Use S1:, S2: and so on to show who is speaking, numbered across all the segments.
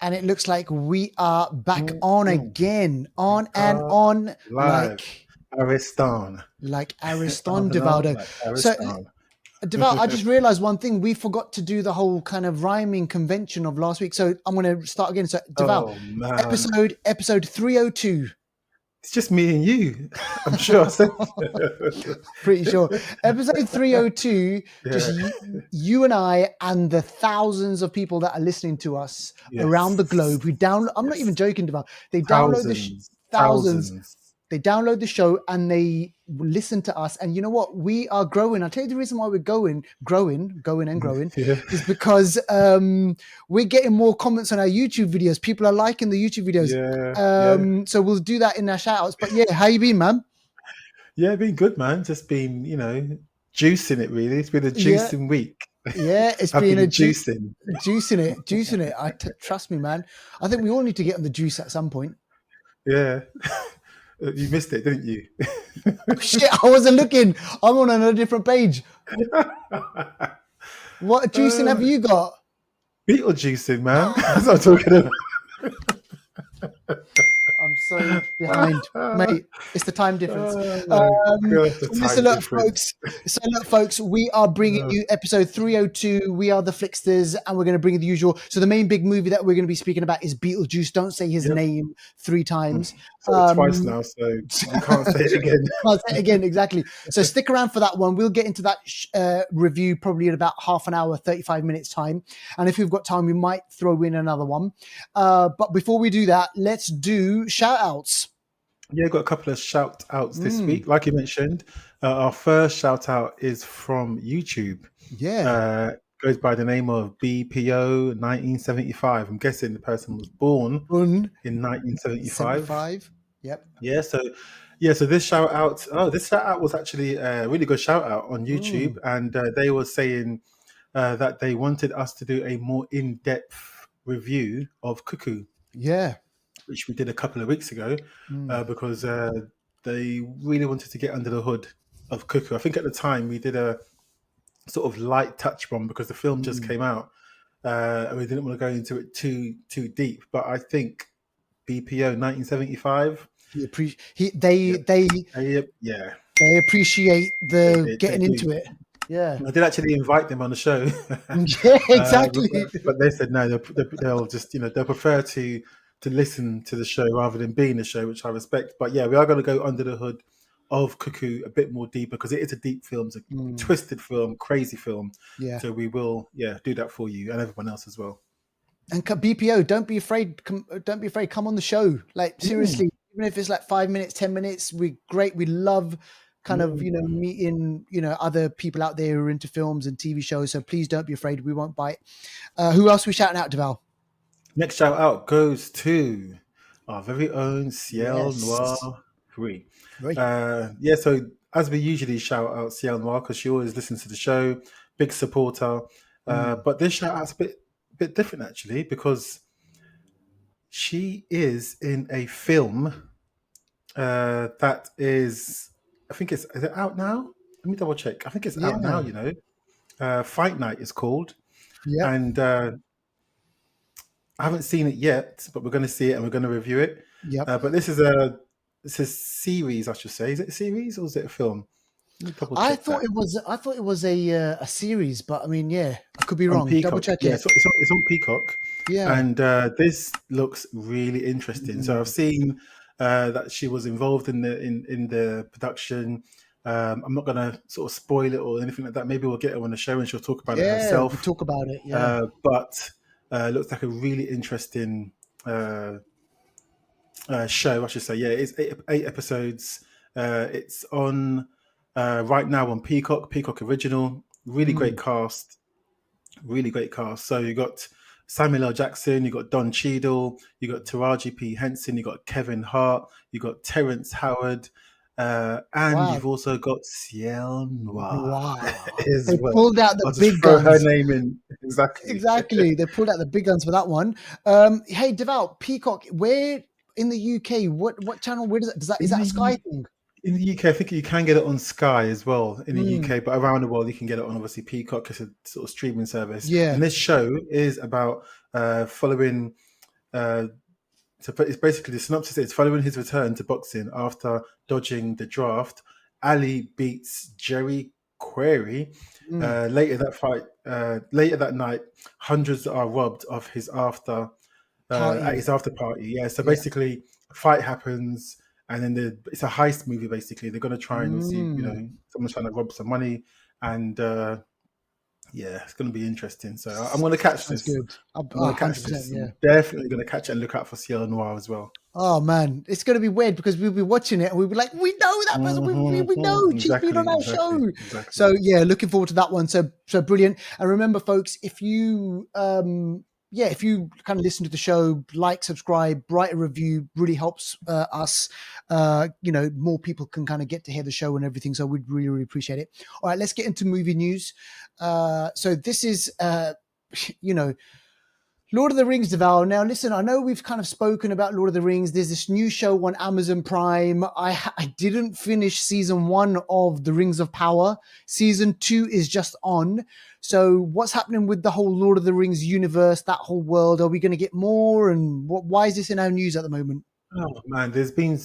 S1: and it looks like we are back on again, on and
S2: are
S1: on,
S2: live. Ariston.
S1: like
S2: On
S1: Ariston
S2: and on,
S1: Divaldo.
S2: like
S1: So,
S2: Ariston.
S1: Deval, I just realized one thing. We forgot to do the whole kind of rhyming convention of last week. So I'm going to start again. So, Deval,
S2: Oh man,
S1: episode 302.
S2: it's just me and you. I'm sure I said.
S1: Pretty sure. Episode 302, just
S2: Yeah.
S1: you and I and the thousands of people that are listening to us around the globe who download. I'm not even joking about. They download thousands. They download the show and they listen to us. And you know what? We are growing. I'll tell you the reason why we're growing
S2: Yeah.
S1: is because we're getting more comments on our YouTube videos. People are liking the YouTube videos.
S2: Yeah.
S1: So we'll do that in our shout outs. But yeah, how you been, man?
S2: Yeah, been good, man. Just been, juicing it really. It's been a juicing week.
S1: Yeah, it's
S2: I've
S1: been
S2: been
S1: a
S2: juicing.
S1: juicing it. Trust me, man. I think we all need to get on the juice at some point.
S2: Yeah. You missed it, didn't you?
S1: Oh, shit, I wasn't looking. I'm on a different page. What juicing have you got?
S2: Beetlejuicing, man. That's what I'm talking about.
S1: I'm so behind, mate. It's the time difference.
S2: Listen,
S1: look, folks, we are bringing you episode 302. We are the Flixters, and we're going to bring you the usual. So the main big movie that we're going to be speaking about is Beetlejuice. Don't say his name 3 times.
S2: Twice now, so you can't say it again.
S1: Can't say it again, exactly. So stick around for that one. We'll get into that review probably in about half an hour, 35 minutes time. And if we've got time, we might throw in another one. But before we do that, let's do shout outs.
S2: Yeah, got a couple of shout outs this week. Like you mentioned, our first shout out is from YouTube.
S1: Yeah.
S2: Goes by the name of BPO 1975. I'm guessing the person was born in 1975.
S1: Yep.
S2: Yeah, so this shout out. This shout out was actually a really good shout out on YouTube, and they were saying that they wanted us to do a more in-depth review of Cuckoo.
S1: Yeah.
S2: Which we did a couple of weeks ago, because they really wanted to get under the hood of Cuckoo. I think at the time we did a sort of light touch one because the film just came out, and we didn't want to go into it too deep. But I think BPO 1975.
S1: They appreciate the getting into it. Yeah,
S2: I did actually invite them on the show.
S1: Yeah, exactly.
S2: But they said no. They'll just they'll prefer to listen to the show rather than be in the show, which I respect. But yeah, we are going to go under the hood of Cuckoo a bit more deeper because it is a deep film, it's a twisted film, crazy film.
S1: Yeah.
S2: So we will do that for you and everyone else as well.
S1: And BPO, don't be afraid. Don't be afraid. Come on the show. Like seriously, even if it's like 5 minutes, 10 minutes, we're great. We love kind of meeting other people out there who are into films and TV shows. So please don't be afraid. We won't bite. Who else are we shouting out, Deval?
S2: Next shout out goes to our very own Ciel Noir 3. So as we usually shout out Ciel Noir because she always listens to the show, big supporter. But this shout out's a bit different actually because she is in a film that is, I think is it out now? Let me double check. I think it's out now. Fight Night is called.
S1: Yeah.
S2: And I haven't seen it yet, but we're going to see it and we're going to review it.
S1: Yeah.
S2: But this is a series, I should say. Is it a series or is it a film?
S1: I thought it was a series, but I mean, I could be wrong.
S2: Peacock.
S1: Double check
S2: it.
S1: Yeah,
S2: it's on Peacock.
S1: Yeah.
S2: And this looks really interesting. So I've seen that she was involved in the production. I'm not going to sort of spoil it or anything like that. Maybe we'll get her on the show and she'll talk about it herself.
S1: We'll talk about it. Yeah.
S2: But looks like a really interesting show, I should say. Yeah, it's eight episodes. It's on right now on Peacock Original. Really great cast. So you got Samuel L. Jackson, you got Don Cheadle, you got Taraji P. Henson, you got Kevin Hart, you got Terrence Howard, and you've also got Ciel Noir.
S1: They pulled out the big guns.
S2: Her name in
S1: exactly. They pulled out the big guns for that one. Hey, Deval, Peacock, where in the UK? What channel? Where is that? Is that a Sky thing?
S2: In the UK, I think you can get it on Sky as well in the UK, but around the world you can get it on obviously Peacock. It's a sort of streaming service.
S1: Yeah.
S2: And this show is about following So it's basically the synopsis is following his return to boxing after dodging the draft, Ali beats Jerry Query.
S1: Mm.
S2: Later that night, hundreds are robbed of his at
S1: Party.
S2: his after party. Yeah, so
S1: Yeah.
S2: basically, a fight happens, and then it's a heist movie. Basically, they're going to try and see,
S1: Mm.
S2: someone's trying to rob some money, and yeah, it's going to be interesting. So I'm going to catch
S1: Sounds
S2: this.
S1: good.
S2: I'm going to catch
S1: 100%.
S2: this.
S1: Yeah.
S2: I'm definitely going to catch it and look out for Ciel Noir as well.
S1: Oh man, it's gonna be weird because we'll be watching it and we'll be like, we know that person, we know she's been on our show.
S2: Exactly.
S1: So yeah, looking forward to that one. So brilliant. And remember, folks, if you if you kind of listen to the show, like, subscribe, write a review, really helps us. More people can kind of get to hear the show and everything. So we'd really, really appreciate it. All right, let's get into movie news. So this is Lord of the Rings Devour. Now, listen, I know we've kind of spoken about Lord of the Rings. There's this new show on Amazon Prime. I didn't finish season 1 of The Rings of Power. Season 2 is just on. So what's happening with the whole Lord of the Rings universe, that whole world? Are we going to get more? And why is this in our news at the moment?
S2: Oh man, there's been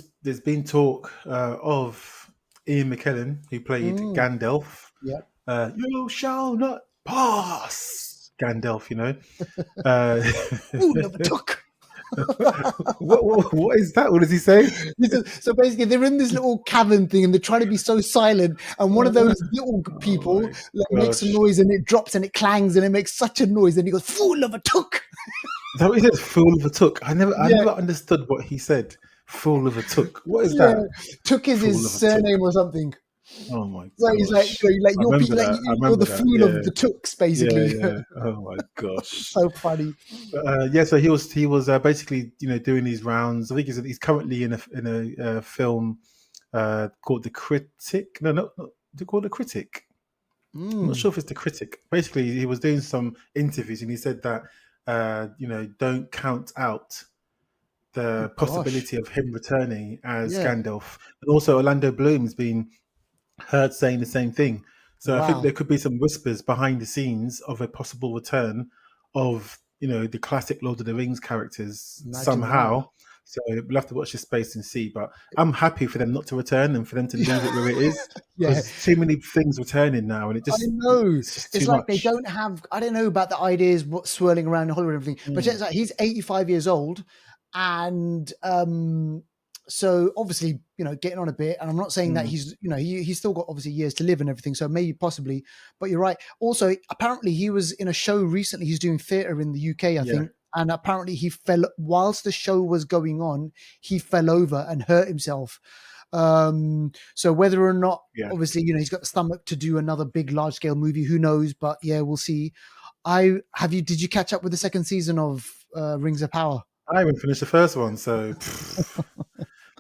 S2: talk of Ian McKellen, who played Gandalf.
S1: Yeah.
S2: You shall not pass, Gandalf.
S1: Ooh, never took.
S2: What is that? What does he say?
S1: So basically, they're in this little cavern thing, and they're trying to be so silent. And one of those little
S2: Oh
S1: people
S2: my
S1: makes a
S2: gosh.
S1: noise, and it drops, and it clangs, and it makes such a noise. And he goes, "Fool of a took."
S2: Is that what he said? Fool of a took. I
S1: Yeah,
S2: never understood what he said. Fool of a took. What is
S1: yeah.
S2: that?
S1: Took is
S2: Fool
S1: his
S2: of a took.
S1: surname or something.
S2: Oh my
S1: So he's like,
S2: gosh. I
S1: you're
S2: remember that. I
S1: you're the
S2: remember that.
S1: fool
S2: Yeah.
S1: of the tooks,
S2: Yeah,
S1: basically.
S2: yeah. Oh my gosh.
S1: So funny.
S2: Yeah, so he was basically doing these rounds. I think he's currently in a film called The Critic. No, not is it called The Critic? I'm not sure if it's The Critic. Basically, he was doing some interviews and he said that don't count out
S1: Oh
S2: the
S1: gosh.
S2: possibility of him returning as
S1: Yeah.
S2: Gandalf. And also Orlando Bloom's been heard saying the same thing. So I think
S1: Wow.
S2: there could be some whispers behind the scenes of a possible return of the classic Lord of the Rings characters
S1: Imagine that.
S2: somehow. So we'll have to watch this space and see. But I'm happy for them not to return and for them to leave it where it is,
S1: Yeah.
S2: because too many things returning now, and
S1: I know.
S2: it's just
S1: It's
S2: too
S1: like they
S2: much.
S1: don't have, I don't know about the ideas, what's swirling around in Hollywood and everything, but it's like he's 85 years old. And so obviously, getting on a bit. And I'm not saying that he's still got obviously years to live and everything. So maybe possibly, but you're right. Also, apparently he was in a show recently. He's doing theater in the UK, I think. And apparently he fell whilst the show was going on, he fell over and hurt himself. So whether or not, obviously, he's got the stomach to do another big, large scale movie, who knows? But yeah, we'll see. Did you catch up with the second season of Rings of Power?
S2: I haven't finished the first one, so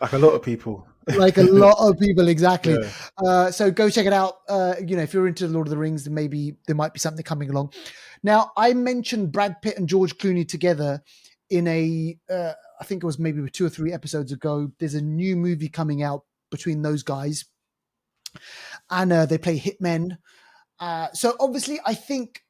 S2: like a lot of people.
S1: Like a lot of people, exactly.
S2: Yeah.
S1: So go check it out. If you're into Lord of the Rings, then maybe there might be something coming along. Now, I mentioned Brad Pitt and George Clooney together in I think it was maybe 2 or 3 episodes ago. There's a new movie coming out between those guys, and they play hitmen. So obviously, I think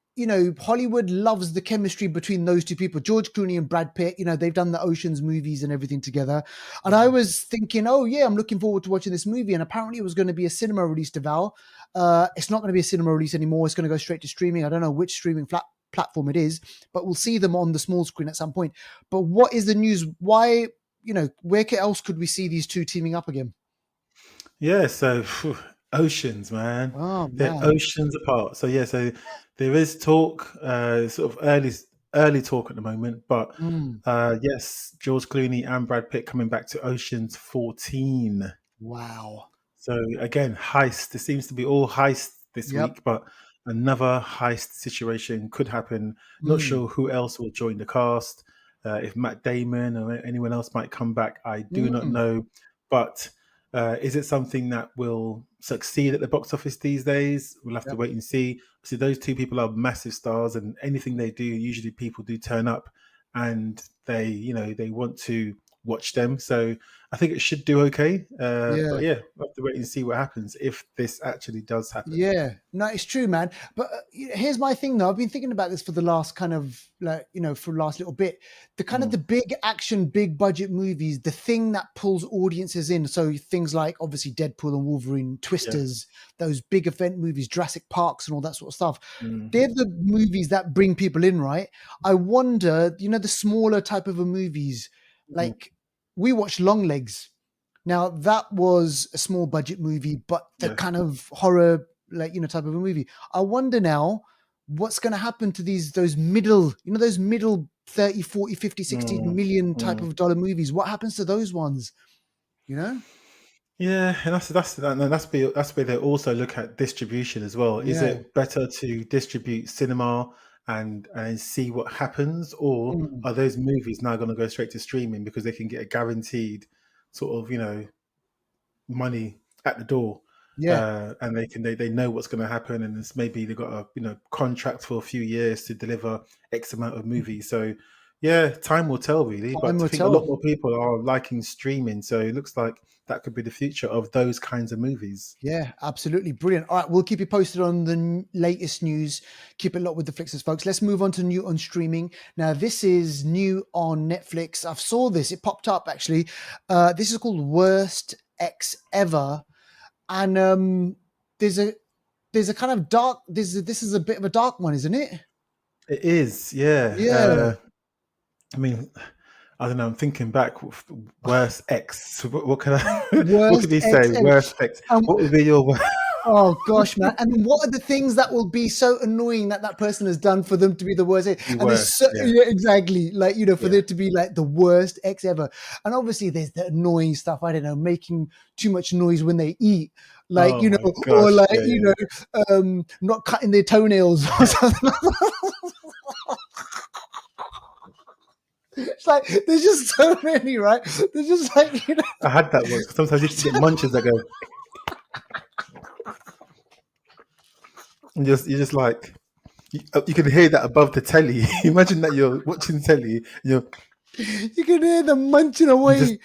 S1: Hollywood loves the chemistry between those two people, George Clooney and Brad Pitt. They've done the Ocean's movies and everything together. And I was thinking, oh yeah, I'm looking forward to watching this movie. And apparently it was going to be a cinema release to Val. It's not going to be a cinema release anymore. It's going to go straight to streaming. I don't know which streaming platform it is, but we'll see them on the small screen at some point. But what is the news? Why, where else could we see these two teaming up again?
S2: Yeah, so oceans, man.
S1: Oh
S2: They're
S1: man.
S2: oceans apart. So yeah, so there is talk, sort of early talk at the moment, but yes, George Clooney and Brad Pitt coming back to Oceans 14.
S1: Wow.
S2: So again, heist. It seems to be all heist this
S1: Yep.
S2: week, but another heist situation could happen. Not sure who else will join the cast. If Matt Damon or anyone else might come back, I do not know. But is it something that will succeed at the box office these days? We'll have to wait and see. See, those two people are massive stars, and anything they do, usually people do turn up, and they want to watch them. So I think it should do okay.
S1: Yeah.
S2: But yeah, we'll have to wait and see what happens if this actually does happen.
S1: Yeah, no, it's true, man. But here's my thing, though. I've been thinking about this for the last kind of like, for the last little bit. The kind of the big action, big budget movies, the thing that pulls audiences in. So things like obviously Deadpool and Wolverine, Twisters, those big event movies, Jurassic Parks, and all that sort of stuff. They're the movies that bring people in, right? I wonder, the smaller type of movies, like we watched Longlegs. Now that was a small budget movie, but the kind of horror, type of a movie. I wonder now what's going to happen to those middle 30, 40, 50, 60 million type of dollar movies. What happens to those ones?
S2: Yeah, and that's where they also look at distribution as well. Is
S1: Yeah.
S2: it better to distribute cinema and see what happens, or are those movies now going to go straight to streaming because they can get a guaranteed sort of money at the door?
S1: Yeah.
S2: And they know what's going to happen, and it's maybe they've got a contract for a few years to deliver X amount of movies. So yeah, time will tell really.
S1: Time
S2: But I
S1: will
S2: think a lot
S1: tell.
S2: more people are liking streaming, so it looks like that could be the future of those kinds of movies.
S1: Yeah, absolutely. Brilliant. All right, we'll keep you posted on the latest news. Keep it locked with the Flixters, folks. Let's move on to new on streaming. Now, this is new on Netflix. I've saw this. It popped up, actually. This is called Worst X Ever. And there's a kind of dark, this is a bit of a dark one, isn't it?
S2: It is, yeah.
S1: Yeah.
S2: I mean, I don't know. I'm thinking back. Worst X. What can I? What
S1: Worst
S2: could you
S1: X
S2: say?
S1: ever.
S2: Worst X. What would be your?
S1: Oh gosh, man! And what are the things that will be so annoying that person has done for them to be the worst? And there's yeah, exactly, for there to be like the worst X ever. And obviously, there's the annoying stuff. I don't know, making too much noise when they eat,
S2: Oh my
S1: or
S2: gosh!
S1: not cutting their toenails or something. It's like there's just so many, right? There's just like
S2: I had that once. Sometimes you just get munches that go. And you're just like you can hear that above the telly. Imagine that you're watching telly.
S1: You can hear them munching away.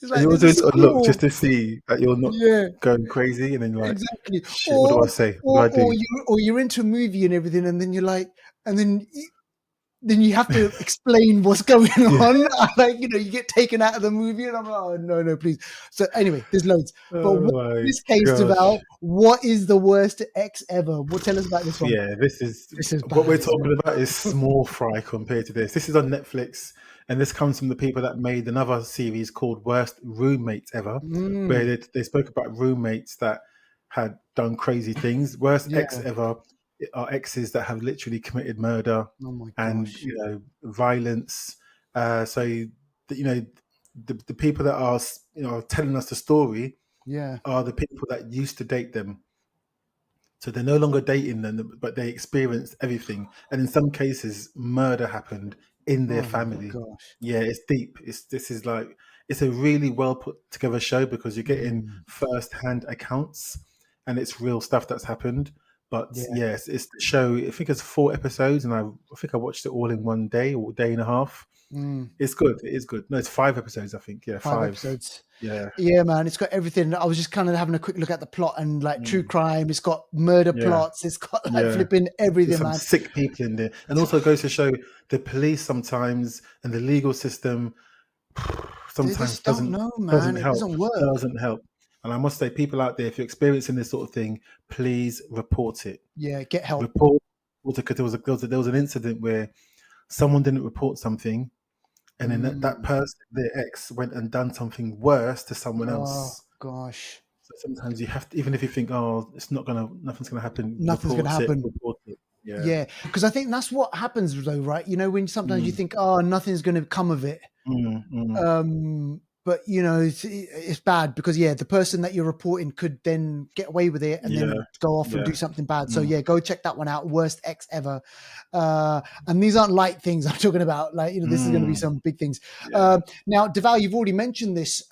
S2: It's like you always do a look just to see that you're not going crazy, and then you're like,
S1: exactly.
S2: shit, what do I say? What do I do?
S1: Or you're into a movie and everything, and then you're like, and then you have to explain what's going on. Like, you get taken out of the movie, and I'm like, oh, no, please. So anyway, there's loads. But what in this case about what is the worst X ever? Well, tell us about this one.
S2: Yeah, this is bad, what we're talking about is small fry compared to this. This is on Netflix, and this comes from the people that made another series called Worst Roommates Ever, where they spoke about roommates that had done crazy things. Worst X ever are exes that have literally committed murder and violence. So the people that are telling us the story are the people that used to date them. So they're no longer dating them, but they experienced everything. And in some cases, murder happened in their family. Yeah, it's deep. It's a really well put together show because you're getting first-hand accounts and it's real stuff that's happened. But yes, it's the show. I think it's 4 episodes, and I think I watched it all in one day or day and a half. It's good. It is good. No, it's 5 episodes, I think. Yeah, 5
S1: episodes.
S2: Yeah,
S1: man. It's got everything. I was just kind of having a quick look at the plot and like true crime. It's got murder plots. It's got like flipping everything,
S2: there's some
S1: man.
S2: sick people in there, and also goes to show the police sometimes and the legal system sometimes doesn't help.
S1: Doesn't work.
S2: Doesn't help. And I must say, people out there, if you're experiencing this sort of thing, please report it.
S1: Yeah, get help.
S2: Report it, because there was an incident where someone didn't report something, and then that person, their ex, went and done something worse to someone else.
S1: Oh gosh!
S2: So sometimes you have to, even if you think, oh, nothing's gonna happen.
S1: Nothing's gonna happen.
S2: Report it.
S1: Yeah, because I think that's what happens though, right? When sometimes you think, oh, nothing's going to come of it. But it's bad because the person that you're reporting could then get away with it and then go off and do something bad. So go check that one out. Worst X ever. And these aren't light things I'm talking about. Like, this is going to be some big things. Now, Deval, you've already mentioned this,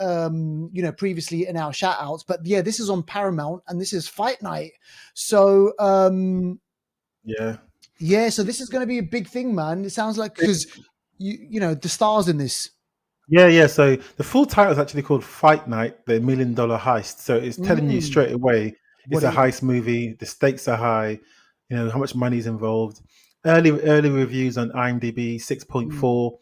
S1: previously in our shout outs, but this is on Paramount and this is Fight Night. So, so this is going to be a big thing, man. It sounds like, because the stars in this.
S2: Yeah. So the full title is actually called Fight Night: The $1 Million Heist. So it's telling you
S1: Mm,
S2: straight away it's
S1: what
S2: a
S1: it is.
S2: heist movie. The stakes are high. You know how much money is involved. Early reviews on IMDb 6.4.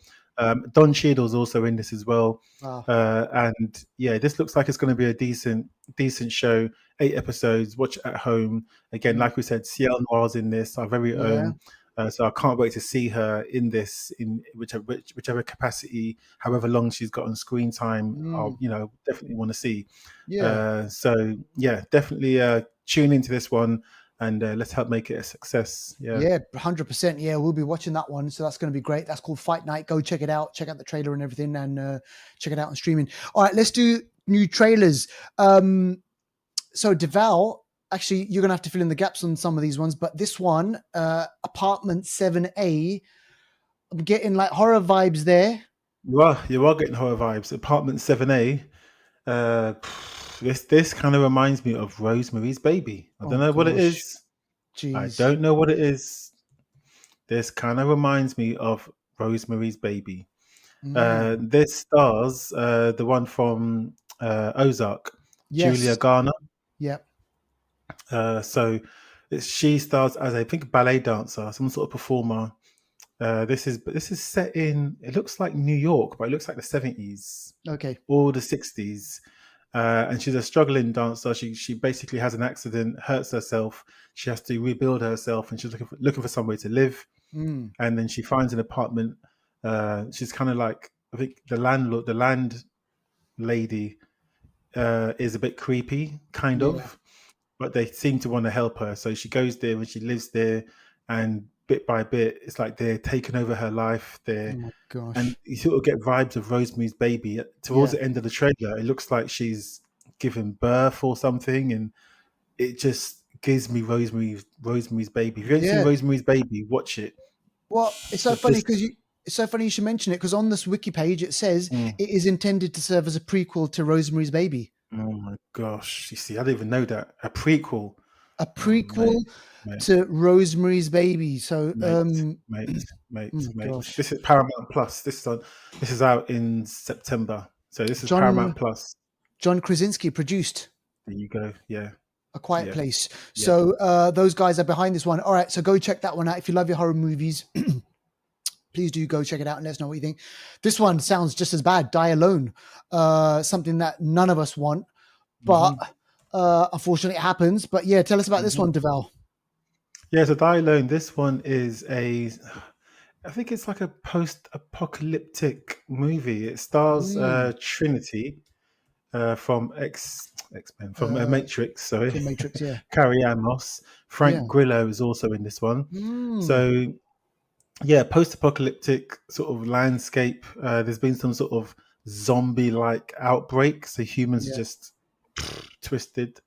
S2: Don Cheadle's also in this as well.
S1: Wow.
S2: And yeah, this looks like it's going to be a decent show. 8 episodes. Watch it at home. Again,
S1: Mm,
S2: like we said, Ciel Noir's in this. Our very
S1: yeah.
S2: own. So I can't wait to see her in this in whichever capacity, however long she's got on screen time. I'll
S1: Mm,
S2: definitely want to see.
S1: yeah.
S2: So yeah, definitely tune into this one and let's help make it a success. Yeah.
S1: Yeah, 100%. Yeah, we'll be watching that one. So that's going to be great. That's called Fight Night. Go check it out. Check out the trailer and everything and check it out on streaming. All right, let's do new trailers. So Deval, actually, you're going to have to fill in the gaps on some of these ones, but this one, Apartment 7A, I'm getting like horror vibes there.
S2: You are getting horror vibes. Apartment 7A. This kind of reminds me of Rosemary's Baby. I don't
S1: Oh
S2: know what it
S1: gosh,
S2: is. I
S1: jeez.
S2: don't know what it is. This kind of reminds me of Rosemary's Baby.
S1: Mm,
S2: This stars the one from Ozark, Julia
S1: yes.
S2: Garner.
S1: Yep.
S2: She stars as I think ballet dancer, some sort of performer. This is set in. It looks like New York, but it looks like the 70s
S1: Okay.
S2: or the 60s. And she's a struggling dancer. She basically has an accident, hurts herself. She has to rebuild herself, and she's looking for somewhere to live.
S1: Mm,
S2: And then she finds an apartment. She's kind of like I think the landlady is a bit creepy, kind
S1: yeah.
S2: of, but they seem to want to help her. So she goes there and she lives there, and bit by bit, it's like they're taking over her life.
S1: Oh
S2: There,
S1: my
S2: and
S1: gosh.
S2: you sort of get vibes of Rosemary's Baby. Towards
S1: Yeah.
S2: the end of the trailer, it looks like she's given birth or something, and it just gives me Rosemary's Baby. If you haven't seen
S1: Yeah.
S2: Rosemary's Baby, watch it.
S1: Well, it's so
S2: But
S1: funny
S2: this,
S1: because it's so funny you should mention it because on this wiki page it says
S2: mm,
S1: it is intended to serve as a prequel to Rosemary's Baby.
S2: oh my gosh, you see, I didn't even know that a prequel.
S1: A
S2: Oh mate,
S1: prequel
S2: mate.
S1: to Rosemary's Baby. So,
S2: Mate,
S1: oh my
S2: mate.
S1: gosh,
S2: This is Paramount Plus. This is out in September. So this is Paramount
S1: John
S2: Plus.
S1: John Krasinski produced
S2: There you go. Yeah,
S1: A Quiet
S2: yeah,
S1: Place.
S2: yeah.
S1: So those guys are behind this one. All right, so go check that one out if you love your horror movies. Please do go check it out and let us know what you think. This one sounds just as bad. Die Alone, something that none of us want, but
S2: hmm
S1: unfortunately it happens. But yeah, tell us about this
S2: hmm
S1: one, Deval.
S2: Yeah. So Die Alone. This one is a. I think it's like a post-apocalyptic movie. It stars
S1: Mm,
S2: Trinity from X Men from
S1: uh,
S2: Matrix. Sorry,
S1: from Matrix, yeah,
S2: Carrie Ann Moss.
S1: yeah.
S2: Frank Grillo is also in this one.
S1: Mm,
S2: So yeah, post-apocalyptic sort of landscape. There's been some sort of zombie-like outbreak, so humans are
S1: yeah.
S2: just twisted,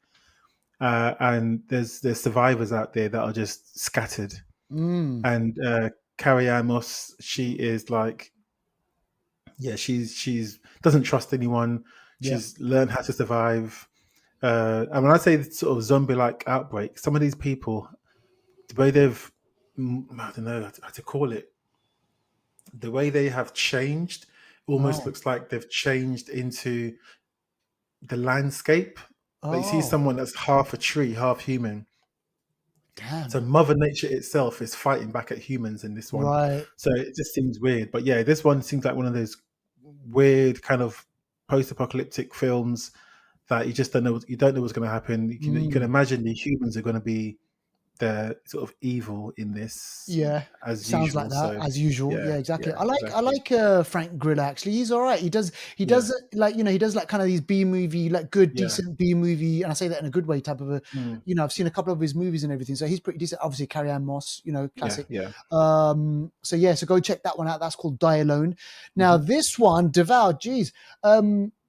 S2: and there's survivors out there that are just scattered.
S1: Mm,
S2: And Carrie Amos, she is like, yeah, she's doesn't trust anyone.
S1: yeah.
S2: She's learned how to survive. And when I say sort of zombie-like outbreak, some of these people, the way they've, I don't know how to call it, the way they have changed almost
S1: Oh,
S2: looks like they've changed into the landscape. Like you see
S1: oh,
S2: someone that's half a tree, half human.
S1: damn.
S2: So Mother Nature itself is fighting back at humans in this one.
S1: Right.
S2: So it just seems weird. But yeah, this one seems like one of those weird kind of post-apocalyptic films that you just don't know. You don't know what's going to happen. You can
S1: Mm.
S2: imagine the humans are going to be the sort of evil in this
S1: Yeah,
S2: as
S1: sounds like
S2: usual.
S1: that
S2: So
S1: as usual.
S2: yeah,
S1: Yeah, exactly.
S2: yeah,
S1: I
S2: exactly.
S1: like Frank Grillo actually. He's all right. He
S2: Yeah,
S1: does like he does like kind of these B movie like good
S2: yeah,
S1: decent B movie, and I say that in a good way type of a.
S2: mm,
S1: I've seen a couple of his movies and everything, so he's pretty decent. Obviously, Carrie Ann Moss,
S2: yeah,
S1: classic.
S2: yeah.
S1: So yeah, so go check that one out. That's called Die Alone. Now
S2: hmm
S1: this one, Devour. Geez,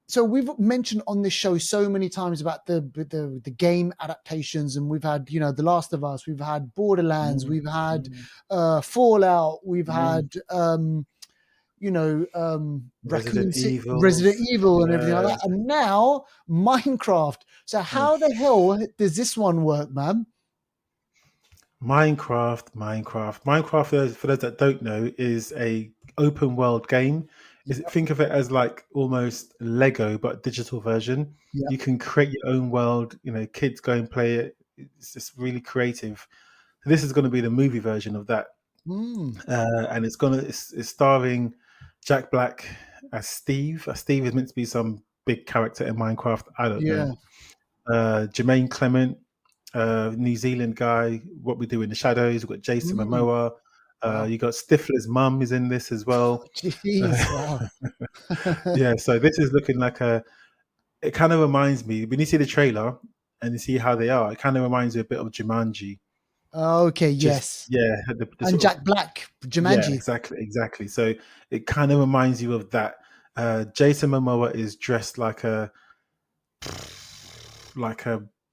S1: so we've mentioned on this show so many times about the game adaptations, and we've had The Last of Us, we've had Borderlands,
S2: mm
S1: we've had
S2: mm
S1: Fallout, we've
S2: mm
S1: had
S2: Resident
S1: Resident
S2: Evils.
S1: Evil, and everything like
S2: Yeah.
S1: that, and now Minecraft. So
S2: Mm.
S1: how the hell does this one work, man?
S2: Minecraft. For those that don't know, is a open world game. think of it as like almost Lego but digital version.
S1: Yep.
S2: You can create your own world. You know, kids go and play it. It's just really creative. So this is going to be the movie version of that,
S1: Mm.
S2: and it's starring Jack Black as Steve. Steve is meant to be some big character in Minecraft. I don't know.
S1: Yeah.
S2: Jermaine Clement, New Zealand guy. What We Do in the Shadows. We've got Jason
S1: Mm.
S2: Momoa.
S1: Wow.
S2: You got Stifler's mum is in this as well.
S1: Jeez. Wow.
S2: Yeah, so this is looking like a. It kind of reminds me when you see the trailer and you see how they are. It kind of reminds me a bit of Jumanji.
S1: Okay.
S2: Just
S1: Yes.
S2: yeah, the
S1: And
S2: sort of
S1: Jack Black,
S2: yeah,
S1: Jumanji.
S2: exactly. So it kind of reminds you of that. Jason Momoa is dressed like a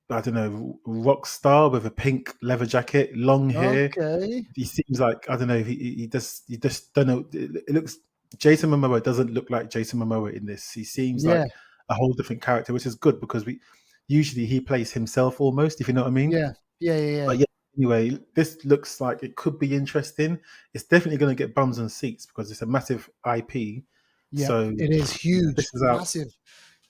S2: I don't know rock star with a pink leather jacket, long hair.
S1: Okay.
S2: He seems like I don't know. He just don't know. It looks Jason Momoa doesn't look like Jason Momoa in this. He seems
S1: Yeah.
S2: like a whole different character, which is good because we usually he plays himself almost, if you know what I mean.
S1: Yeah. Yeah. Yeah. Yeah.
S2: But yeah, anyway, this looks like it could be interesting. It's definitely going to get bums and seats because it's a massive IP.
S1: Yep.
S2: So
S1: It is
S2: this
S1: huge,
S2: is out.
S1: massive.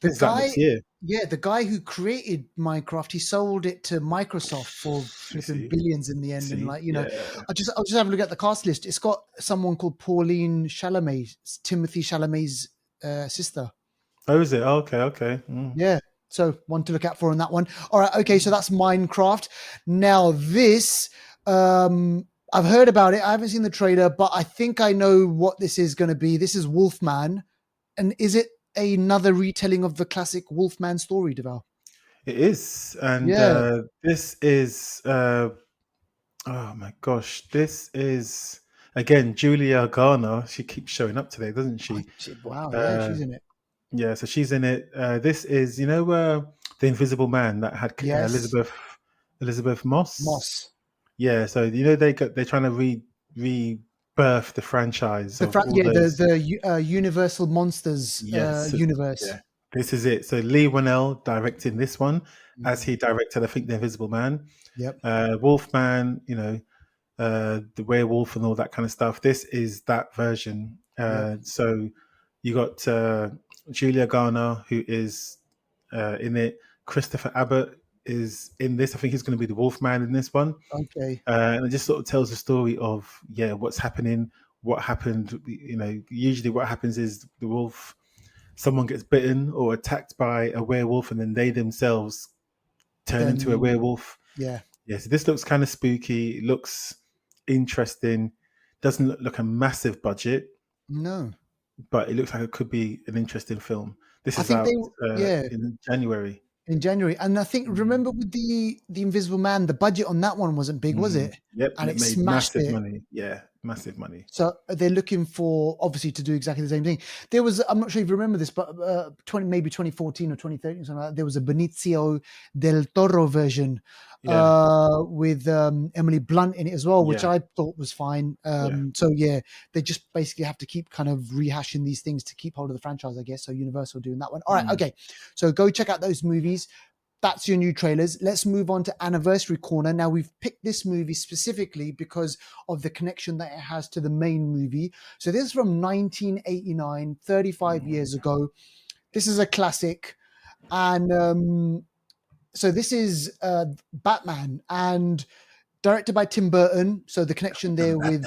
S1: The
S2: This is out
S1: guy,
S2: next year.
S1: yeah, the guy who created Minecraft, he sold it to Microsoft for
S2: You
S1: flipping
S2: see,
S1: billions in the end. And
S2: see,
S1: like,
S2: yeah.
S1: I'll just have a look at the cast list. It's got someone called Pauline Chalamet, Timothy Chalamet's sister.
S2: Oh, is it? Okay.
S1: Yeah. So one to look out for on that one. All right. Okay. So that's Minecraft. Now this, I've heard about it. I haven't seen the trailer, but I think I know what this is going to be. This is Wolfman. And is it another retelling of the classic Wolfman story, Deval?
S2: It is, and
S1: Yeah.
S2: this is. Oh my gosh, this is again Julia Garner. She keeps showing up today, doesn't she?
S1: Wow. Yeah,
S2: Uh,
S1: she's in it.
S2: yeah, so she's in it. This is the Invisible Man that had
S1: Yes.
S2: Elizabeth Moss.
S1: Moss.
S2: Yeah, so they're trying to rebirth the franchise of all
S1: Yeah,
S2: those.
S1: the Universal Monsters
S2: Yes,
S1: universe.
S2: yeah, this is it. So Lee Winnell directing this one, as
S1: Mm.
S2: he directed, I think, The Invisible Man,
S1: Yep.
S2: Wolfman. The werewolf and all that kind of stuff. This is that version.
S1: Yep.
S2: So you got Julia Garner, who is in it. Christopher Abbott is in this. I think he's going to be the Wolfman in this one.
S1: Okay.
S2: And it just sort of tells the story of what's happening, what happened. Usually what happens is the wolf, someone gets bitten or attacked by a werewolf, and then they themselves turn into a
S1: Then
S2: werewolf.
S1: yeah.
S2: Yeah, so this looks kind of spooky. It looks interesting. Doesn't look like a massive budget,
S1: No.
S2: but it looks like it could be an interesting film. This
S1: I
S2: is
S1: think they
S2: out
S1: yeah.
S2: in January.
S1: In January. And I think
S2: Mm.
S1: remember with the Invisible Man, the budget on that one wasn't big, was it?
S2: Yep, and
S1: And
S2: it
S1: it
S2: made
S1: smashed
S2: massive
S1: it.
S2: money. Yeah, massive money.
S1: So they're looking for obviously to do exactly the same thing. There was I'm not sure if you remember this, but 2014 or 2013 or something like that, there was a Benicio del Toro version
S2: Yeah,
S1: with Emily Blunt in it as well, which
S2: yeah,
S1: I thought was fine.
S2: yeah.
S1: So yeah, they just basically have to keep kind of rehashing these things to keep hold of the franchise, I guess. So Universal doing that one. All right, okay. So go check out those movies. That's your new trailers. Let's move on to Anniversary Corner. Now, we've picked this movie specifically because of the connection that it has to the main movie. So this is from 1989, 35 years ago. This is a classic. And so this is Batman and directed by Tim Burton. So the connection there with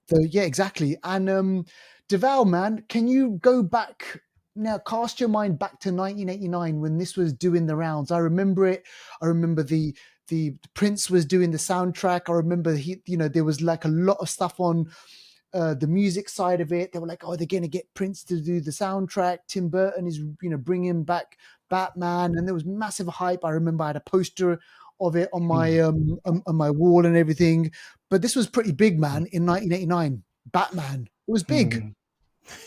S1: yeah, exactly. And Deval, man, can you go back now? Cast your mind back to 1989 when this was doing the rounds. I remember it. I remember the Prince was doing the soundtrack. I remember there was like a lot of stuff on the music side of it. They were like, oh, they're going to get Prince to do the soundtrack. Tim Burton is bringing back Batman, and there was massive hype. I remember I had a poster of it on my wall and everything. But this was pretty big, man. In 1989, Batman. It was big.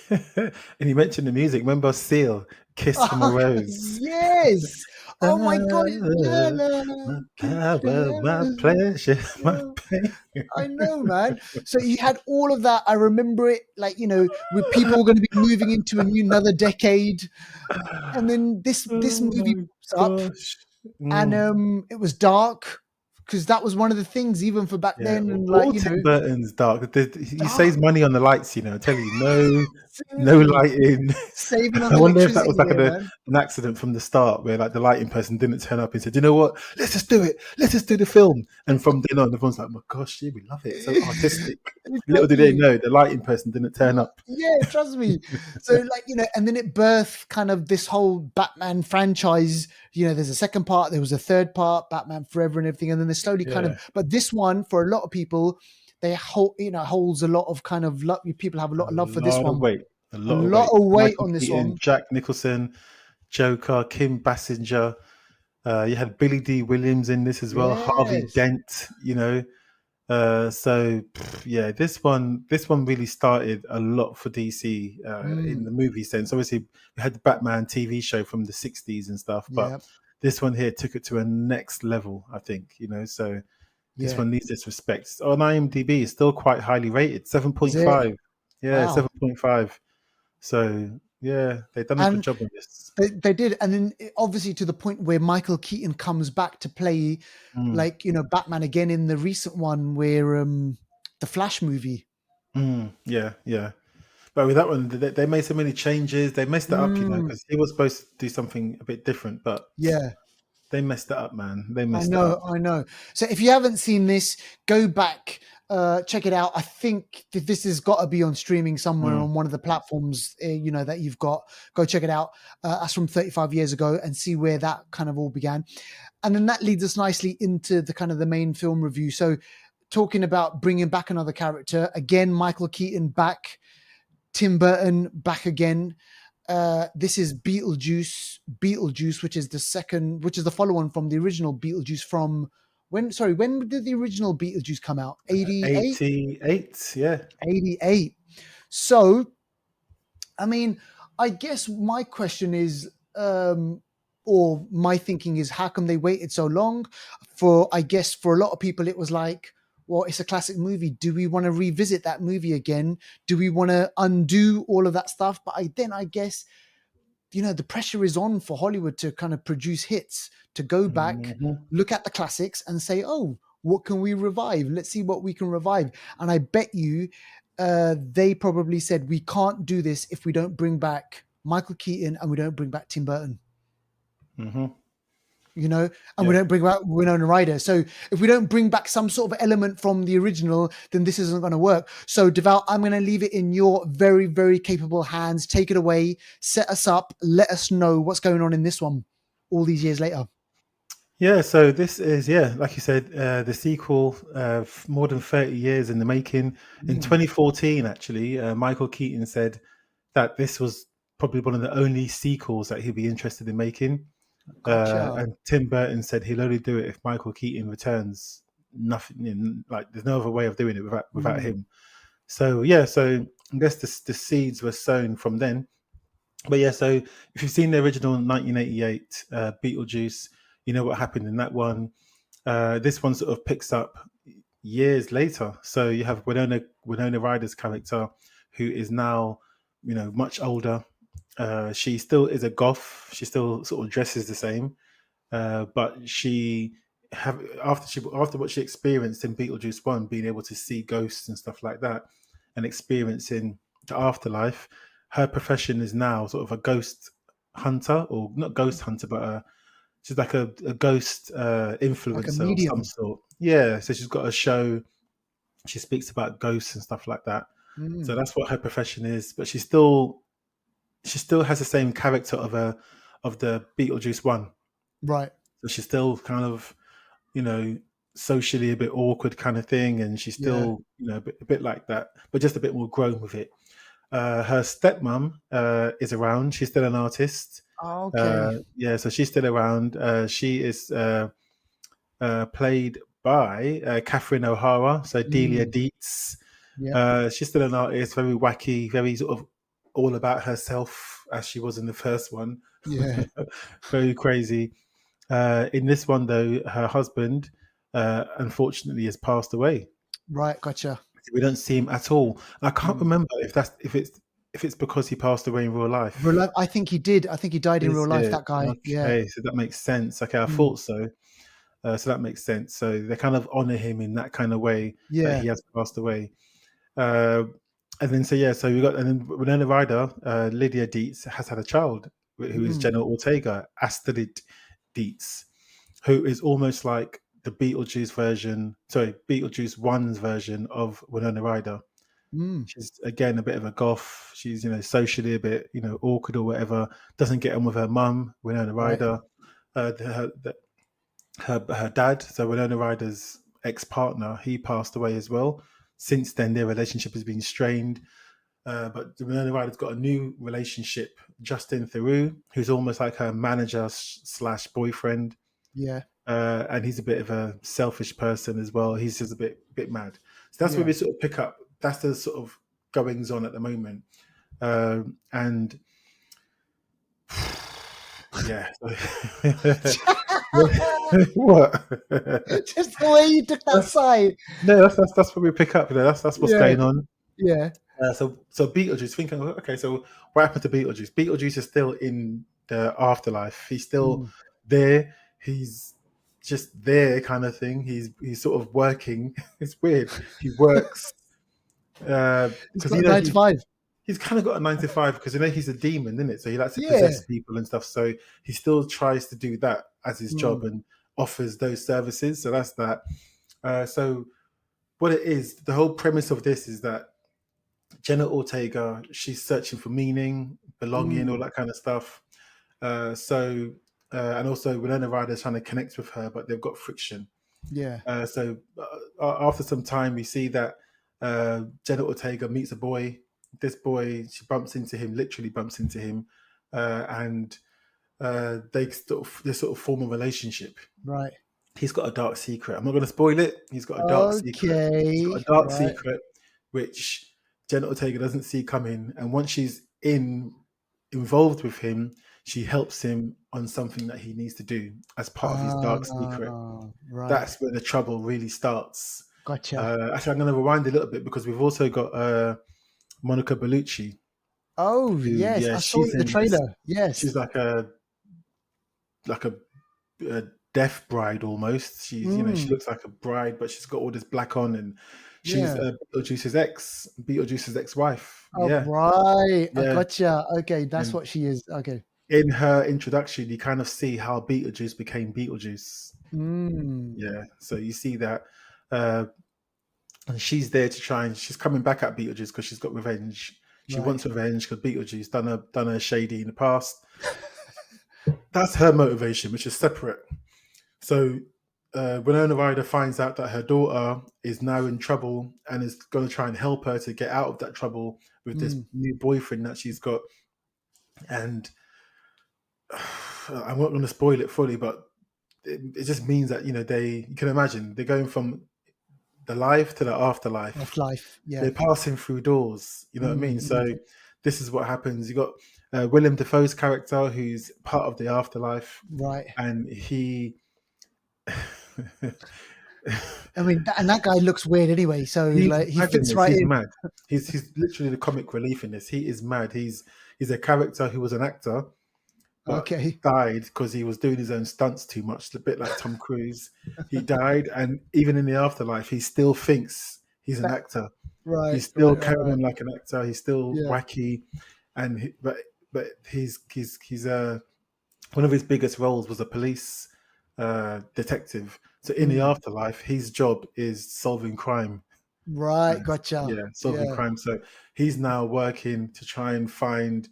S2: And you mentioned the music. Remember Seal, "Kiss from a Rose."
S1: Yes. Oh my god.
S2: My power, my pleasure, my pain.
S1: I know, man. So you had all of that. I remember it, like with people going to be moving into another decade, and then this
S2: Oh
S1: movie
S2: my
S1: pops up,
S2: gosh.
S1: and it was dark. because that was one of the things even for back
S2: Yeah,
S1: then, and like,
S2: all
S1: you know,
S2: Tim Burton's dark. He saves
S1: dark.
S2: money on the lights, I tell you, no
S1: Seriously,
S2: lighting.
S1: saving on
S2: I wonder if that
S1: electricity
S2: was like
S1: there, man.
S2: an accident from the start, where like the lighting person didn't turn up and said, "You know what? Let's just do it. Let's just do the film." And from then on, everyone's like, "My gosh, yeah, we love it. So artistic." Little did they
S1: Exactly.
S2: know the lighting person didn't turn up.
S1: Yeah, trust me. So, like, you know, and then it birthed kind of this whole Batman franchise. You know, there's a second part, there was a third part, Batman Forever and everything. And then they slowly kind of,
S2: Yeah,
S1: but this one, for a lot of people, they hold, you know, holds a lot of kind of love. People have a lot
S2: a
S1: of love for this
S2: lot of
S1: one.
S2: weight, a
S1: A
S2: lot of
S1: lot
S2: weight.
S1: of weight
S2: Michael
S1: on this
S2: Keaton,
S1: one.
S2: Jack Nicholson, Joker, Kim Basinger. You had Billy D. Williams in this as well. Harvey
S1: Yes.
S2: Dent. Yeah, this one really started a lot for DC in
S1: Mm,
S2: the movie sense. Obviously, we had the Batman TV show from the '60s and stuff, but
S1: yeah.
S2: this one here took it to a next level. I think. So this
S1: Yeah.
S2: one needs its respect. On IMDb, it's still quite highly rated,
S1: Is it?
S2: 7.5. Yeah,
S1: Wow.
S2: 7.5. So yeah, they've done a good
S1: And
S2: job on this.
S1: they did. And then obviously to the point where Michael Keaton comes back to play,
S2: Mm,
S1: like, you know, Batman again in the recent one where the Flash movie.
S2: yeah, yeah. But with that one, they made so many changes. They messed it up,
S1: Mm,
S2: because he was supposed to do something a bit different, but
S1: yeah.
S2: they messed it up, man. They
S1: I
S2: messed it
S1: know,
S2: up.
S1: I know. So if you haven't seen this, go back, check it out. I think that this has got to be on streaming somewhere
S2: Mm,
S1: on one of the platforms, you know, that you've got. Go check it out. That's from 35 years ago, and see where that kind of all began. And then that leads us nicely into the kind of the main film review. So talking about bringing back another character again, Michael Keaton back, Tim Burton back again. This is Beetlejuice, which is the second, which is the follow-on from the original Beetlejuice from when, sorry, when did the original Beetlejuice come out? 88?
S2: 88, yeah.
S1: 88. So, I mean, I guess my question is, or my thinking is, how come they waited so long? I guess for a lot of people, it was like, well, it's a classic movie. Do we want to revisit that movie again? Do we want to undo all of that stuff? But I guess, you know, the pressure is on for Hollywood to kind of produce hits, to go back,
S2: Hmm.
S1: look at the classics and say, oh, what can we revive? Let's see what we can revive. And I bet you they probably said, we can't do this if we don't bring back Michael Keaton and we don't bring back Tim Burton,
S2: Hmm.
S1: you know, and we
S2: Yeah.
S1: don't bring back Winona Ryder. So if we don't bring back some sort of element from the original, then this isn't going to work. So Deval, I'm going to leave it in your very, very capable hands. Take it away, set us up, let us know what's going on in this one all these years later.
S2: Yeah, so this is, yeah, like you said, the sequel, more than 30 years in the making. In
S1: Mm,
S2: 2014, actually, Michael Keaton said that this was probably one of the only sequels that he'd be interested in making.
S1: gotcha.
S2: And Tim Burton said he'll only do it if Michael Keaton returns. Nothing, like there's no other way of doing it without
S1: Mm,
S2: him. So yeah, so I guess the seeds were sown from then. But yeah, so if you've seen the original 1988 Beetlejuice, you know what happened in that one. This one sort of picks up years later. So you have Winona Ryder's character, who is now, much older. She still is a goth. She still sort of dresses the same, but she have after what she experienced in Beetlejuice One, being able to see ghosts and stuff like that, and experiencing the afterlife. Her profession is now sort of a ghost hunter, or not ghost hunter, but she's like a ghost
S1: like a
S2: influencer of some
S1: medium.
S2: sort. Yeah, so she's got a show. She speaks about ghosts and stuff like that. So
S1: Mm,
S2: that's what her profession is. But she still has the same character of the Beetlejuice One.
S1: right.
S2: So she's still kind of, you know, socially a bit awkward kind of thing, and she's
S1: Yeah.
S2: still, a bit like that, but just a bit more grown with it. Her stepmom is around. She's still an artist.
S1: Okay.
S2: Yeah, so she's still around. She is played by Catherine O'Hara, so Delia
S1: Mm,
S2: Dietz.
S1: yeah.
S2: She's still an artist, very wacky, very sort of all about herself as she was in the first one.
S1: Yeah.
S2: Very crazy. In this one, though, her husband unfortunately has passed away.
S1: Right. Gotcha.
S2: We don't see him at all. I can't
S1: Mm.
S2: remember if it's because he passed away in real life.
S1: I think he did. I think he died in real
S2: Is
S1: life.
S2: it?
S1: That guy. Yeah.
S2: Okay, so that makes sense. Okay, I
S1: Mm,
S2: thought so. so that makes sense. So they kind of honor him in that kind of way that
S1: Yeah.
S2: he has passed away. And then so we got, and then Winona Ryder, Lydia Dietz has had a child who is
S1: Mm,
S2: Jenna Ortega, Astrid Dietz, who is almost like the Beetlejuice One's version of Winona Ryder.
S1: mm,
S2: She's again a bit of a goth. She's socially a bit awkward or whatever. Doesn't get on with her mum, Winona
S1: right.
S2: Ryder. Her dad, so Winona Ryder's ex-partner, he passed away as well. Since then, their relationship has been strained. But Winona Ryder's got a new relationship, Justin Theroux, who's almost like her manager slash boyfriend.
S1: Yeah.
S2: And he's a bit of a selfish person as well. He's just a bit mad. So that's where
S1: Yeah.
S2: we sort of pick up. That's the sort of goings on at the moment. And yeah. What?
S1: Just the way you took that side.
S2: No, that's where we pick up. That's what's
S1: Yeah.
S2: going on.
S1: Yeah.
S2: So Beetlejuice, thinking, okay, so what happened to Beetlejuice? Beetlejuice is still in the afterlife. He's still
S1: Mm.
S2: there. He's just there, kind of thing. He's sort of working. It's weird. He works
S1: He's
S2: because
S1: got a 9 to 5.
S2: he's kind of got a 9 to 5 because he's a demon, isn't it? So he likes to
S1: Yeah.
S2: possess people and stuff. So he still tries to do that as his job
S1: Mm.
S2: and offers those services. So that's that. So what it is, the whole premise of this is that Jenna Ortega, she's searching for meaning, belonging, all
S1: Mm.
S2: that kind of stuff. And also Winona Ryder's trying to connect with her, but they've got friction.
S1: Yeah.
S2: After some time, we see that Jenna Ortega meets a boy. This boy, she bumps into him, literally bumps into him, and they sort of form a relationship.
S1: Right.
S2: He's got a dark secret. I'm not going to spoil it. He's got a dark secret. He's got a
S1: Okay.
S2: dark
S1: Right.
S2: secret, which Jenna Ortega doesn't see coming. And once she's involved with him, she helps him on something that he needs to do as part of his dark secret.
S1: Right.
S2: That's where the trouble really starts.
S1: Gotcha.
S2: Actually, I'm going to rewind a little bit because we've also got Monica Bellucci,
S1: Oh,
S2: who,
S1: yes. I saw it
S2: she's
S1: in the
S2: in this.
S1: trailer. Yes.
S2: She's like a deaf bride almost. She
S1: Mm.
S2: looks like a bride, but she's got all this black on, and she's
S1: Yeah.
S2: Beetlejuice's ex-wife.
S1: Oh,
S2: Yeah,
S1: right. I
S2: yeah.
S1: gotcha. Okay. That's
S2: And
S1: what she is. Okay.
S2: in her introduction, you kind of see how Beetlejuice became Beetlejuice.
S1: Mm.
S2: Yeah, so you see that, and she's there to try, and she's coming back at Beetlejuice because she's got revenge. She
S1: Right.
S2: wants revenge because Beetlejuice done her shady in the past. That's her motivation, which is separate. So Winona Ryder finds out that her daughter is now in trouble and is going to try and help her to get out of that trouble with this
S1: Mm.
S2: new boyfriend that she's got. And I'm not going to spoil it fully, but it just means that you can imagine they're going from the life to the afterlife.
S1: Of life. Yeah.
S2: They're passing through doors. You know what I mean?
S1: Mm.
S2: So this is what happens. You got Willem Dafoe's character, who's part of the afterlife,
S1: Right.
S2: and he.
S1: I mean, and that guy looks weird anyway. So
S2: He's
S1: like he
S2: mad in
S1: fits
S2: this.
S1: right
S2: He's
S1: in.
S2: mad. He's literally the comic relief in this. He is mad. He's a character who was an actor, but
S1: Okay.
S2: died because he was doing his own stunts too much. A bit like Tom Cruise. He died, and even in the afterlife, he still thinks he's an actor.
S1: Right.
S2: He's still
S1: Right. Right.
S2: carrying
S1: Right.
S2: on like an actor. He's still
S1: Yeah.
S2: wacky, but he's one of his biggest roles was a police detective. So in the
S1: Mm.
S2: afterlife, his job is solving crime.
S1: Right. Gotcha.
S2: Yeah, solving
S1: Yeah.
S2: crime. So he's now working to try and find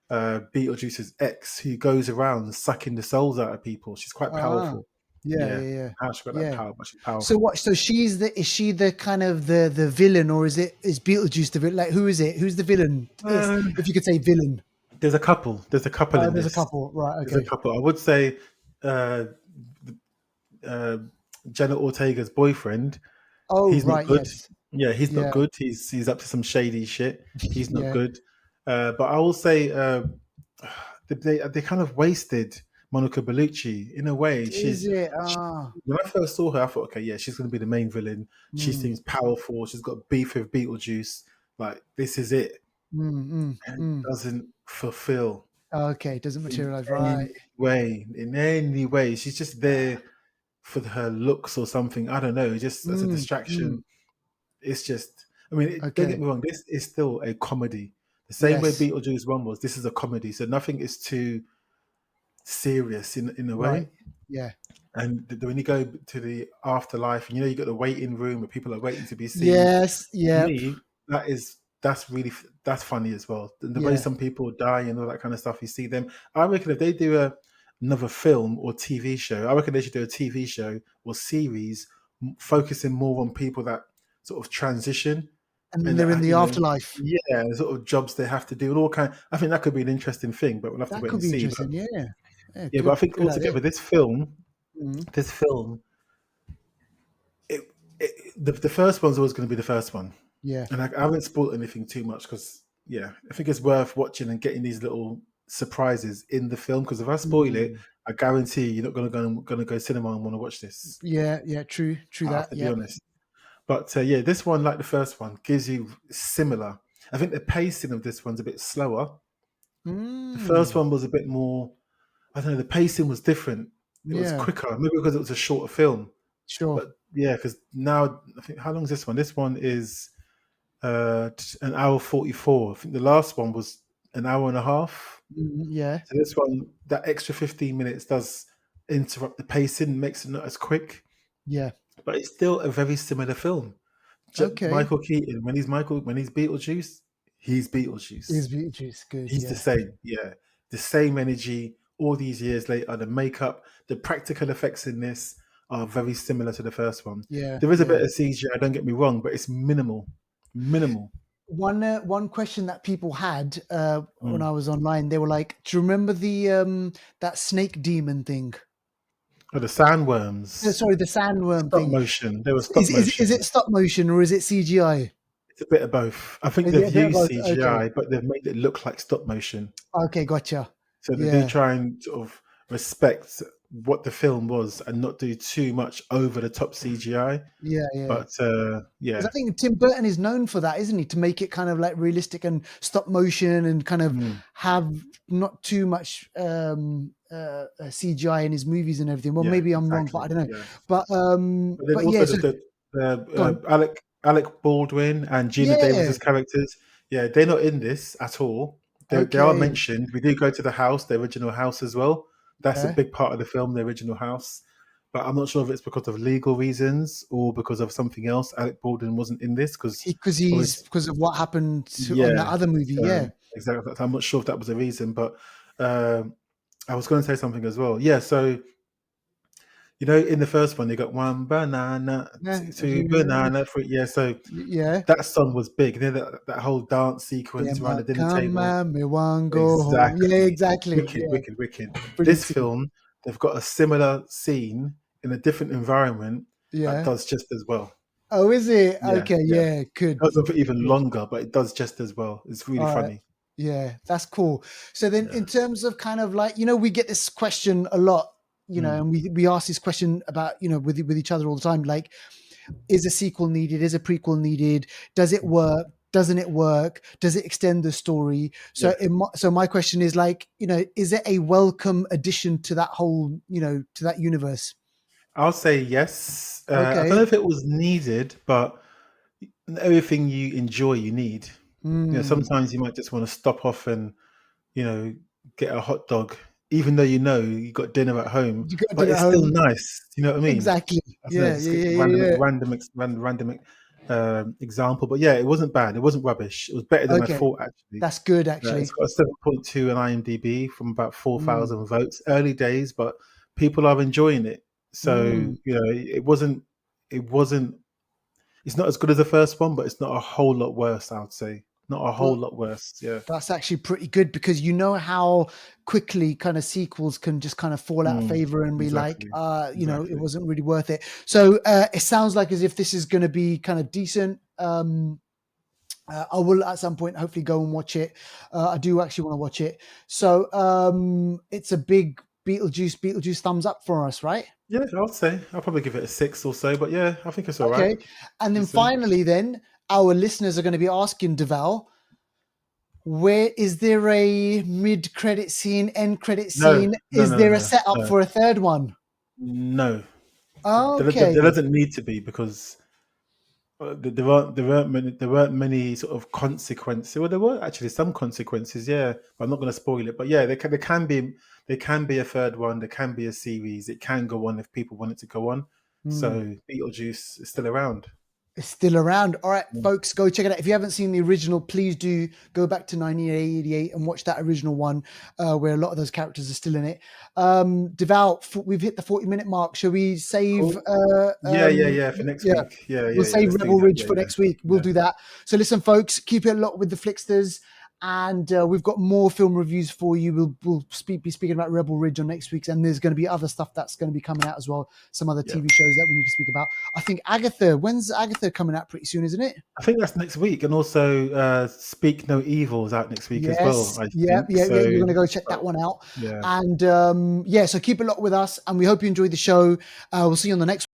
S2: Beetlejuice's ex, who goes around sucking the souls out of people. She's quite
S1: Ah.
S2: powerful.
S1: Yeah.
S2: Yeah,
S1: Yeah. Yeah.
S2: how she got that
S1: Yeah.
S2: power, but she's
S1: So
S2: powerful.
S1: what? So is she the kind of the villain, or is Beetlejuice the villain? Like who is it? Who's the villain? If you could say villain.
S2: There's a couple. There's a couple in
S1: There's a
S2: this.
S1: couple. Right.
S2: There's a
S1: Okay.
S2: couple. I would say uh, uh, Jenna Ortega's boyfriend.
S1: Oh,
S2: He's not
S1: right.
S2: good.
S1: Yes.
S2: Yeah, he's not
S1: Yeah.
S2: good. He's up to some shady shit. He's not
S1: Yeah.
S2: good. But I will say they kind of wasted Monica Bellucci in a way.
S1: Is it?
S2: When I first saw her, I thought, okay, yeah, she's going to be the main villain. She
S1: Mm,
S2: seems powerful. She's got beef with Beetlejuice. Like this is it, and
S1: mm.
S2: doesn't fulfill
S1: Okay. Doesn't
S2: in
S1: materialize.
S2: any
S1: Right.
S2: way. In any way, she's just there. for her looks or something. I don't know, just as a distraction. It's just, I mean, don't get
S1: Okay.
S2: me wrong, this is still a comedy. The same way
S1: Yes.
S2: Beetlejuice 1 was, this is a comedy. So nothing is too serious in a way.
S1: Right. Yeah.
S2: And when you go to the afterlife, and you got the waiting room where people are waiting to be seen.
S1: Yes.
S2: To
S1: Yep.
S2: me, that's really that's funny as well. The way
S1: Yeah.
S2: some people die and all that kind of stuff, you see them. I reckon if they do another film or TV show, I reckon they should do a TV show or series focusing more on people that sort of transition
S1: And then
S2: and
S1: they're in
S2: that,
S1: the afterlife.
S2: yeah, the sort of jobs they have to do and all kind. I think that could be an interesting thing, but we'll have to
S1: That
S2: wait
S1: could
S2: and
S1: be
S2: see. But
S1: interesting. Yeah. Yeah.
S2: yeah, but I
S1: Good.
S2: think
S1: Good idea.
S2: altogether
S1: Mm.
S2: this film, the first one's always going to be the first one.
S1: Yeah.
S2: And I haven't spoiled anything too much because, yeah, I think it's worth watching and getting these little surprises in the film. Because if I spoil it,
S1: Mm.
S2: I guarantee you're not going to go cinema and want to watch this.
S1: Yeah. Yeah. True. True
S2: I have
S1: that.
S2: to be
S1: Yep.
S2: honest. But yeah, this one, like the first one, gives you similar. I think the pacing of this one's a bit slower. The first
S1: Mm.
S2: one was a bit more. I don't know. The pacing was different. It was
S1: Yeah.
S2: quicker, maybe because it was a shorter film.
S1: Sure.
S2: But yeah, because now I think how long is this one? This one is an hour 44. I think the last one was an hour and a half.
S1: Yeah.
S2: So this one, that extra 15 minutes does interrupt the pacing, makes it not as quick,
S1: Yeah.
S2: but it's still a very similar film.
S1: Okay.
S2: Michael Keaton, when he's Beetlejuice, he's
S1: Is
S2: Beetlejuice.
S1: Beetlejuice good?
S2: He's the
S1: Yeah.
S2: same, yeah. The same energy all these years later. The makeup, the practical effects in this are very similar to the first one.
S1: Yeah.
S2: There is a bit
S1: Yeah.
S2: of CGI, don't get me wrong, but it's minimal. Minimal.
S1: One question that people had when
S2: Mm.
S1: I was online, they were like, "Do you remember the that snake demon thing?
S2: Oh, the sandworms.
S1: Sorry, the sandworm
S2: Stop
S1: thing.
S2: motion. They were stop
S1: Is
S2: motion.
S1: it stop motion or is it CGI?
S2: It's a bit of both. I think
S1: Is it
S2: they've
S1: a bit of
S2: used
S1: both? Okay,
S2: CGI, but they've made it look like stop motion.
S1: okay, gotcha.
S2: So they do
S1: Yeah,
S2: try and sort of respect what the film was and not do too much over the top CGI.
S1: yeah, yeah.
S2: But
S1: Because
S2: yeah.
S1: I think Tim Burton is known for that, isn't he? To make it kind of like realistic and stop motion and kind of
S2: Mm.
S1: have not too much CGI in his movies and everything. Well,
S2: Yeah,
S1: maybe I'm wrong, but I
S2: exactly.
S1: don't know.
S2: Yeah. But then
S1: But
S2: also
S1: yeah, so go on.
S2: Alec Baldwin and Gina
S1: Yeah.
S2: Davis's characters. Yeah, they're not in this at all. They are
S1: Okay.
S2: mentioned. We do go to the house, the original house as well. That's a
S1: Yeah.
S2: big part of the film, the original house. But I'm not sure if it's because of legal reasons or because of something else. Alec Baldwin wasn't in this
S1: He's
S2: obviously,
S1: because of what happened on that
S2: yeah.
S1: other movie.
S2: So
S1: Yeah.
S2: exactly, I'm not sure if that was a reason, but I was going to say something as well. Yeah, so in the first one, they got one banana,
S1: Yeah.
S2: two banana, three. Yeah, so
S1: Yeah.
S2: that song was big. That whole dance sequence
S1: Them
S2: around the dinner
S1: come
S2: table.
S1: at me, one go home. Yeah,
S2: Exactly.
S1: exactly.
S2: Wicked,
S1: Yeah.
S2: wicked, wicked.
S1: Brilliant
S2: This
S1: scene.
S2: film, they've got a similar scene in a different environment that
S1: Yeah.
S2: does just as well.
S1: Oh, is it?
S2: Yeah,
S1: Okay.
S2: yeah.
S1: Yeah. Good.
S2: It goes on for even
S1: Good.
S2: longer, but it does just as well. It's really
S1: All right.
S2: funny.
S1: Yeah, that's cool. So then,
S2: Yeah.
S1: in terms of kind of like, we get this question a lot,
S2: Mm.
S1: and we ask this question about, with each other all the time, like, is a sequel needed? Is a prequel needed? Does it work? Doesn't it work? Does it extend the story?
S2: Yeah.
S1: So my question is like, is it a welcome addition to that whole, to that universe?
S2: I'll say yes. I don't know
S1: Okay.
S2: if it was needed, but everything you enjoy, you need.
S1: Mm.
S2: Sometimes you might just want to stop off and you know get a hot dog, even though you got dinner at home,
S1: You got
S2: but
S1: it at
S2: it's still
S1: home.
S2: nice. You know what I mean?
S1: Exactly.
S2: I don't know,
S1: Yeah.
S2: just
S1: Yeah.
S2: get
S1: Yeah. Yeah. Yeah.
S2: random example, but yeah, it wasn't bad. It wasn't rubbish. It was better than I
S1: Okay.
S2: thought actually.
S1: That's good,
S2: It's
S1: actually.
S2: got a 7.2 on IMDb from about
S1: Mm.
S2: 4,000 votes. Early days, but people are enjoying it. So
S1: Mm.
S2: it wasn't. It wasn't. It's not as good as the first one, but it's not a whole lot worse. I would say not a whole
S1: Well,
S2: lot worse. Yeah.
S1: that's actually pretty good because you know how quickly kind of sequels can just kind of fall out of favor and be like,
S2: Exactly.
S1: it
S2: Exactly.
S1: wasn't really worth it. So it sounds like as if this is going to be kind of decent. I will at some point hopefully go and watch it. I do actually want to watch it. So it's a big Beetlejuice thumbs up for us, right?
S2: Yeah, I would say I'll probably give it a 6 or so. But yeah, I think it's all right.
S1: Okay. And then
S2: Decent.
S1: finally, then our listeners are going to be asking Deval, where is there a mid-credit scene, end credit
S2: No,
S1: scene?
S2: no,
S1: Is
S2: no,
S1: there a
S2: no,
S1: setup
S2: no,
S1: for a third one?
S2: no.
S1: Okay.
S2: There doesn't need to be, because there weren't many sort of consequences. Well, there were actually some consequences, yeah. But I'm not going to spoil it. But yeah, there can be a third one. There can be a series. It can go on if people want it to go on. So Beetlejuice is still around.
S1: It's still around. All right,
S2: Yeah.
S1: folks, go check it out. If you haven't seen the original, please do go back to 1988 and watch that original one, where a lot of those characters are still in it. Devout, we've hit the 40-minute mark. Shall we save?
S2: Cool. Yeah. For next
S1: Yeah,
S2: week.
S1: we'll
S2: Yeah.
S1: save
S2: Let's do
S1: Rebel
S2: that.
S1: Ridge for
S2: Yeah.
S1: next week. We'll
S2: Yeah.
S1: do that. So listen, folks, keep it locked with the Flixters. And we've got more film reviews for you. We'll be speaking about Rebel Ridge on next week's, and there's going to be other stuff that's going to be coming out as well. Some other
S2: Yeah.
S1: TV shows that we need to speak about. I think Agatha. When's Agatha coming out? Pretty soon, isn't it?
S2: I think that's next week, and also Speak No Evil is out next week as well. I think
S1: Yeah.
S2: so.
S1: You're going to go check that one out.
S2: Yeah.
S1: And so keep it locked with us, and we hope you enjoyed the show. We'll see you on the next